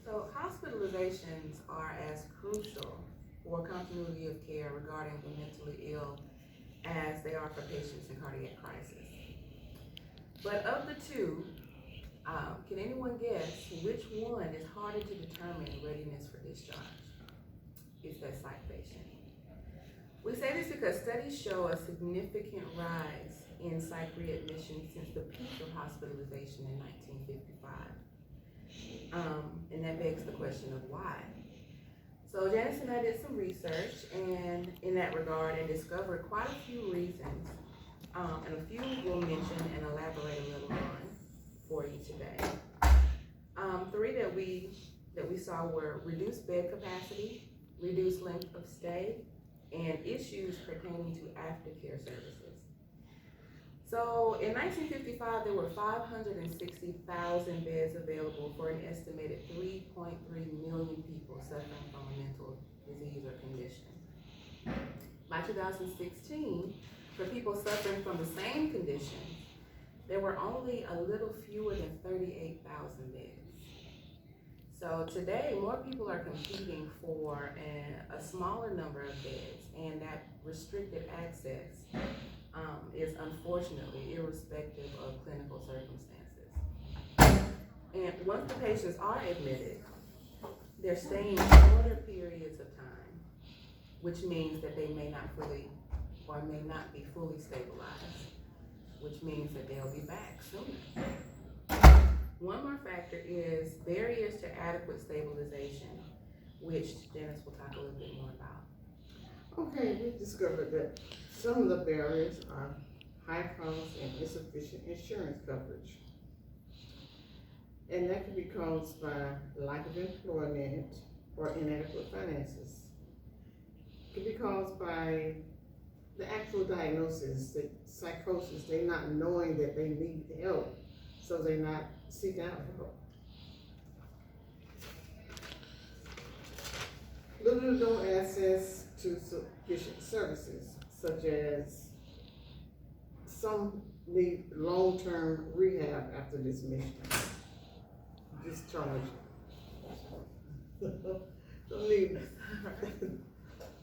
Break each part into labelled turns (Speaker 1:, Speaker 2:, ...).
Speaker 1: So hospitalizations are as crucial for continuity of care regarding the mentally ill as they are for patients in cardiac crisis. But of the two, can anyone guess which one is harder to determine readiness for discharge? It's that psych patient. We say this because studies show a significant rise in psych readmissions since the peak of hospitalization in 1955. And that begs the question of why. So Janice and I did some research and in that regard and discovered quite a few reasons, and a few we'll mention and elaborate a little on for you today. Three that we saw were reduced bed capacity, reduced length of stay, and issues pertaining to aftercare services. So in 1955, there were 560,000 beds available for an estimated 3.3 million people suffering from a mental disease or condition. By 2016, for people suffering from the same condition, there were only a little fewer than 38,000 beds. So today, more people are competing for a smaller number of beds, and that restricted access is unfortunately irrespective of clinical circumstances. And once the patients are admitted, they're staying shorter periods of time, which means that they may not fully or may not be fully stabilized, which means that they'll be back sooner. One more factor is barriers to adequate stabilization, which Janice will talk a little bit more about.
Speaker 2: Okay, we discovered that some of the barriers are high costs and insufficient insurance coverage. And that can be caused by lack of employment or inadequate finances. It can be caused by the actual diagnosis, the psychosis, they not knowing that they need help, so they not seek out help. Little to no access to sufficient services, such as some need long-term rehab after discharge. Some need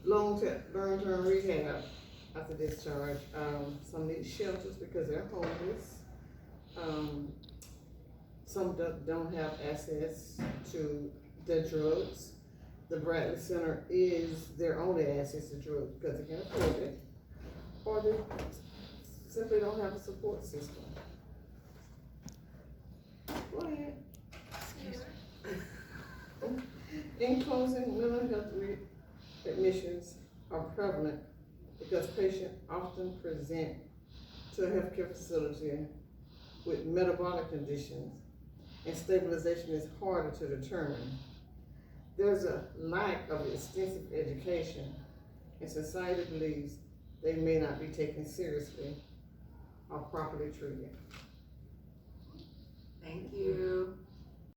Speaker 2: long-term rehab after discharge. Some need shelters because they're homeless. Some don't have access to the drugs. The Bradley Center is their only access to drugs because they can't afford it, or they simply don't have a support system. Go ahead. In closing, mental health admissions are prevalent because patients often present to a healthcare facility with metabolic conditions, and stabilization is harder to determine. There's a lack of extensive education, and society believes they may not be taken seriously or properly treated.
Speaker 1: Thank you.